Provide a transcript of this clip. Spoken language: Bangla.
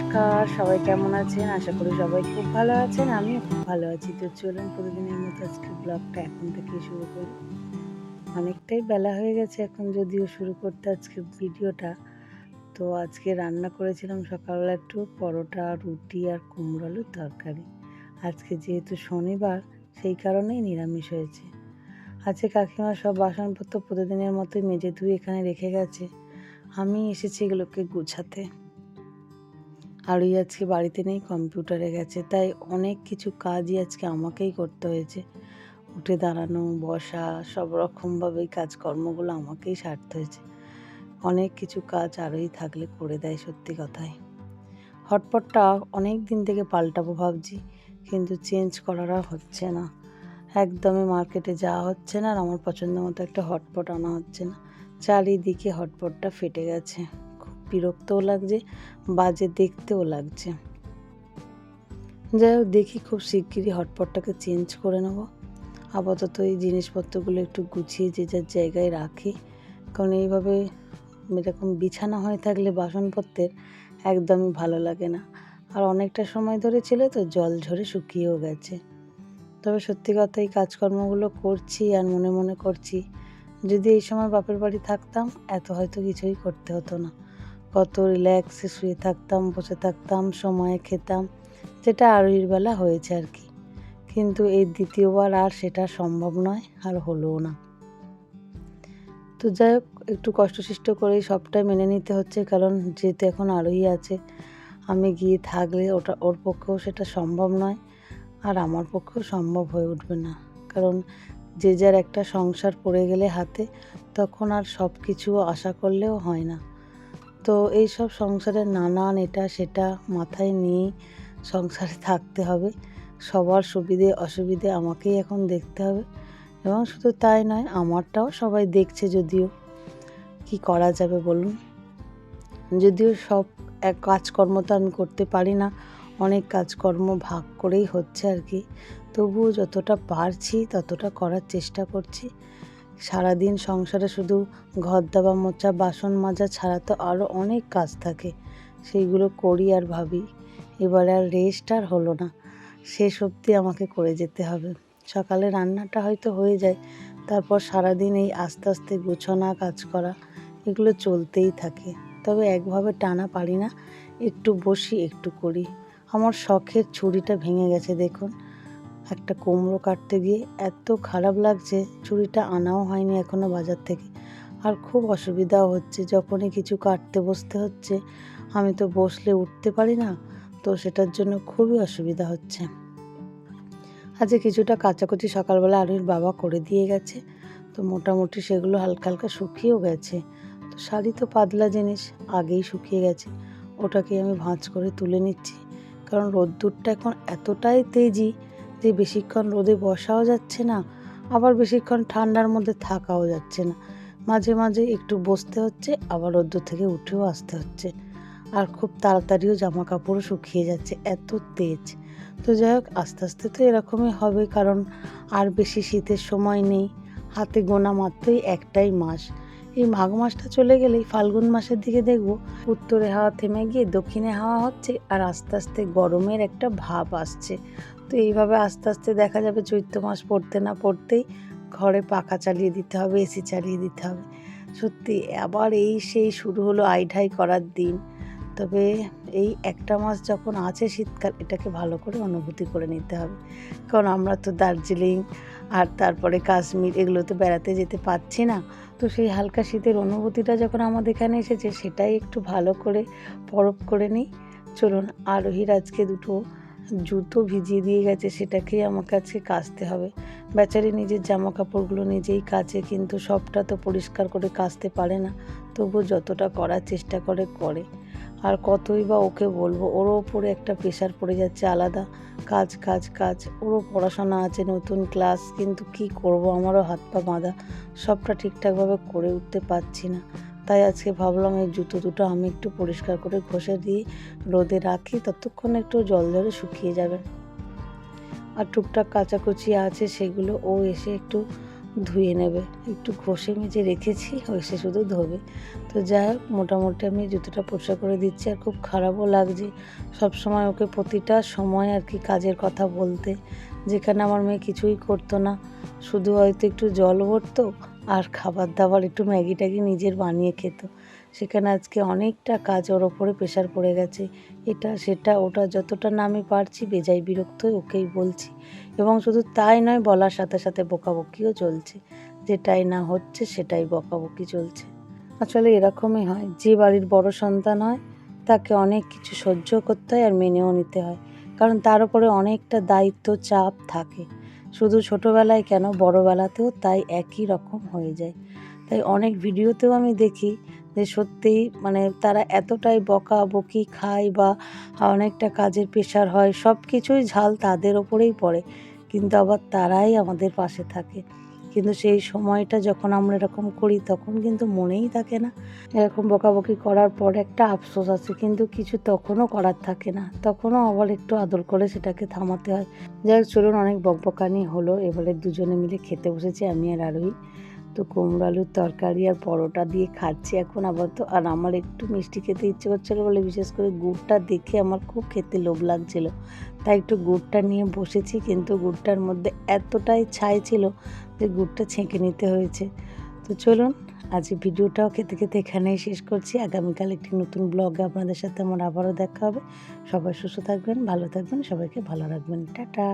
নমস্কার, সবাই কেমন আছেন? আশা করি সবাই খুব ভালো আছেন। আমিও খুব ভালো আছি। তো চলুন প্রতিদিনের মতো আজকে ব্লগটা এখন থেকেই শুরু করি। অনেকটাই বেলা হয়ে গেছে এখন যদিও শুরু করতে আজকে ভিডিওটা। তো আজকে রান্না করেছিলাম সকালবেলা একটু পরোটা, রুটি আর কুমড়ো আলুর তরকারি। আজকে যেহেতু শনিবার সেই কারণেই নিরামিষ হয়েছে। আজকে কাকিমা সব বাসনপত্র প্রতিদিনের মতোই মেজে ধুয়ে এখানে রেখে গেছে। আমি এসেছি এগুলোকে গুছাতে। আর ওই আজকে বাড়িতে নেই, কম্পিউটারে গেছে, তাই অনেক কিছু কাজই আজকে আমাকেই করতে হয়েছে। উঠে দাঁড়ানো, বসা, সব রকমভাবেই কাজকর্মগুলো আমাকেই সারতে হয়েছে। অনেক কিছু কাজ আরোই থাকলে করে দেয়, সত্যি কথাই। হটপটটা অনেক দিন থেকে পাল্টাবো ভাবছি, কিন্তু চেঞ্জ করার আর হচ্ছে না। একদমই মার্কেটে যাওয়া হচ্ছে না, আর আমার পছন্দ মতো একটা হটপট আনা হচ্ছে না। চারিদিকে হটপটটা ফেটে গেছে, খুব বিরক্তও লাগছে, বাজে দেখতেও লাগছে। যাই হোক, দেখি খুব শিগগিরই হটপটটাকে চেঞ্জ করে নেব। আপাতত এই জিনিসপত্রগুলো একটু গুছিয়ে যে যার জায়গায় রাখি, কারণ এইভাবে এরকম বিছানা হয়ে থাকলে বাসনপত্রের একদমই ভালো লাগে না। আর অনেকটা সময় ধরে ছিল তো, জল ঝরে শুকিয়েও গেছে। তবে সত্যি কথা, এই কাজকর্মগুলো করছি আর মনে মনে করছি, যদি এই সময় বাপের বাড়ি থাকতাম এত হয়তো কিছুই করতে হতো না। কত রিল্যাক্সে শুয়ে থাকতাম, বসে থাকতাম, সময়ে খেতাম, যেটা আরোহীর বেলা হয়েছে আর কি। কিন্তু এই দ্বিতীয়বার আর সেটা সম্ভব নয়, আর হলোও না। তো যাই হোক, একটু কষ্টসৃষ্ট করেই সবটাই মেনে নিতে হচ্ছে, কারণ যেহেতু এখন আরোহী আছে, আমি গিয়ে থাকলে ওটা ওর পক্ষেও সেটা সম্ভব নয়, আর আমার পক্ষেও সম্ভব হয়ে উঠবে না। কারণ যে যার একটা সংসার পড়ে গেলে হাতে, তখন আর সব কিছু আশা করলেও হয় না। তো এই সব সংসারের নানান এটা সেটা মাথায় নিয়ে সংসারে থাকতে হবে। সবার সুবিধে অসুবিধে আমাকেই এখন দেখতে হবে, এবং শুধু তাই নয়, আমারটাও সবাই দেখছে। যদিও কি করা যাবে বলুন, যদিও সব এক কাজকর্ম তো আমি করতে পারি না, অনেক কাজকর্ম ভাগ করেই হচ্ছে আর কি। তবুও যতটা পারছি ততটা করার চেষ্টা করছি। সারাদিন সংসারে শুধু ঘর দেওয়া, মোছা, বাসন মাজা ছাড়া তো আরও অনেক কাজ থাকে, সেইগুলো করি আর ভাবি এবারে আর রেস্ট আর হলো না, শেষ অবধি আমাকে করে যেতে হবে। সকালে রান্নাটা হয়তো হয়ে যায়, তারপর সারাদিন এই আস্তে আস্তে গোছানো, কাজ করা, এগুলো চলতেই থাকে। তবে একভাবে টানা পারি না, একটু বসি একটু করি। আমার শখের ছুরিটা ভেঙে গেছে দেখুন, একটা কুমড়ো কাটতে গিয়ে এত খারাপ লাগছে। ছুরিটা আনাও হয়নি এখনো বাজার থেকে, আর খুব অসুবিধাও হচ্ছে। যখনই কিছু কাটতে বসতে হচ্ছে, আমি তো বসলে উঠতে পারি না, তো সেটার জন্য খুবই অসুবিধা হচ্ছে। আজকে কিছুটা কাচাকুচি সকালবেলা আরুর বাবা করে দিয়ে গেছে, তো মোটামুটি সেগুলো হালকা হালকা শুকিয়েও গেছে। তো শাড়ি তো পাতলা জিনিস, আগেই শুকিয়ে গেছে, ওটাকে আমি ভাঁজ করে তুলে নিচ্ছি। কারণ রোদ্দুরটা এখন এতটাই তেজি যে বেশিক্ষণ রোদে বসাও যাচ্ছে না, আবার বেশিক্ষণ ঠান্ডার মধ্যে থাকাও যাচ্ছে না। মাঝে মাঝে একটু বসতে হচ্ছে, আবার রোদ্দুর থেকে উঠেও আসতে হচ্ছে। আর খুব তাড়াতাড়িও জামা কাপড়ও শুকিয়ে যাচ্ছে, এত তেজ। তো যাই হোক, আস্তে আস্তে তো এরকমই হবে, কারণ আর বেশি শীতের সময় নেই, হাতে গোনা মাত্রই একটাই মাস। এই মাঘ মাসটা চলে গেলেই ফাল্গুন মাসের দিকে দেখব উত্তরে হাওয়া থেমে গিয়ে দক্ষিণে হাওয়া হচ্ছে, আর আস্তে আস্তে গরমের একটা ভাব আসছে। তো এইভাবে আস্তে আস্তে দেখা যাবে চৈত্র মাস পড়তে না পড়তেই ঘরে পাখা চালিয়ে দিতে হবে, এসি চালিয়ে দিতে হবে। সত্যি আবার এই সেই শুরু হলো আইঢাই করার দিন। তবে এই একটা মাস যখন আছে শীতকাল, এটাকে ভালো করে অনুভূতি করে নিতে হবে। কারণ আমরা তো দার্জিলিং আর তারপরে কাশ্মীর এগুলোতে বেড়াতে যেতে পারছি না। তো সেই হালকা শীতের অনুভূতিটা যখন আমাদের এখানে এসেছে, সেটাই একটু ভালো করে পরখ করে নিই। চলুন, আরোহীর আজকে দুটো জুতো ভিজিয়ে দিয়ে গেছে, সেটাকেই আমাকে আজকে কাচতে হবে। বেচারি নিজের জামা কাপড়গুলো নিজেই কাচে, কিন্তু সবটা তো পরিষ্কার করে কাচতে পারে না, তবু যতটা করার চেষ্টা করে করে। আর কতই বা ওকে বলবো, ওরও ওপরে একটা প্রেশার পড়ে যাচ্ছে আলাদা, কাজ কাজ কাজ। ওরও পড়াশোনা আছে, নতুন ক্লাস, কিন্তু কি করব, আমারও হাত পা বাঁধা, সবটা ঠিকঠাকভাবে করে উঠতে পারছি না। তাই আজকে ভাবলাম এই জুতো দুটো আমি একটু পরিষ্কার করে ঘষে দিয়ে রোদে রাখি, ততক্ষণ একটু জল ধরে শুকিয়ে যাবে। আর টুকটাক কাচাকুচি আছে, সেগুলো ও এসে একটু ধুয়ে নেবে। একটু ঘষে মেজে রেখেছি, সে শুধু ধোবে। তো যাই হোক, মোটামুটি আমি জুতোটা পরিষ্কার করে দিচ্ছি। আর খুব খারাপও লাগছে সবসময় ওকে প্রতিটা সময় আর কি কাজের কথা বলতে, যেখানে আমার মেয়ে কিছুই করতো না, শুধু হয়তো একটু জল ভরতো আর খাবার দাবার একটু ম্যাগি ট্যাগি নিজের বানিয়ে খেত। সেখানে আজকে অনেকটা কাজ ওর ওপরে প্রেশার পড়ে গেছে। এটা সেটা ওটা যতটা না আমি পারছি বেজায় বিরক্ত হয়ে ওকেই বলছি। এবং শুধু তাই নয়, বলার সাথে সাথে বকাবকিও চলছে। যেটাই না হচ্ছে সেটাই বকাবকি চলছে। আসলে এরকমই হয়, যে বাড়ির বড় সন্তান হয় তাকে অনেক কিছু সহ্য করতে হয় আর মেনেও নিতে হয়, কারণ তার উপরে অনেকটা দায়িত্ব চাপ থাকে। শুধু ছোটোবেলায় কেন, বড়োবেলাতেও তাই একই রকম হয়ে যায়। তাই অনেক ভিডিওতেও আমি দেখি যে সত্যিই মানে তারা এতটাই বকাবকি খায় বা অনেকটা কাজের প্রেশার হয়, সব কিছুই ঝাল তাদের ওপরেই পড়ে, কিন্তু আবার তারাই আমাদের পাশে থাকে। কিন্তু সেই সময়টা যখন আমরা এরকম করি তখন কিন্তু মনেই থাকে না। এরকম বকাবকি করার পর একটা আফসোস আছে, কিন্তু কিছু তখনও করার থাকে না, তখনও আবার একটু আদর করে সেটাকে থামাতে হয়। যাই হোক, চলুন, অনেক বকবকানি হলো, এবারে দুজনে মিলে খেতে বসেছি আমি আর আরোহী। তো কুমড়ো আলুর তরকারি আর পরোটা দিয়ে খাচ্ছি এখন আপাতত। আর আমার একটু মিষ্টি খেতে ইচ্ছে করছিলো বলে, বিশেষ করে গুড়টা দেখে আমার খুব খেতে লোভ লাগছিল, তাই একটু গুড়টা নিয়ে বসেছি। কিন্তু গুড়টার মধ্যে এতটাই ছাই ছিল যে গুড়টা ছেঁকে নিতে হয়েছে। তো চলুন, আজ ভিডিওটাও খেতে খেতে এখানেই শেষ করছি। আগামীকাল একটি নতুন ব্লগে আপনাদের সাথে আমার আবারও দেখা হবে। সবাই সুস্থ থাকবেন, ভালো থাকবেন, সবাইকে ভালো রাখবেন। টাটা।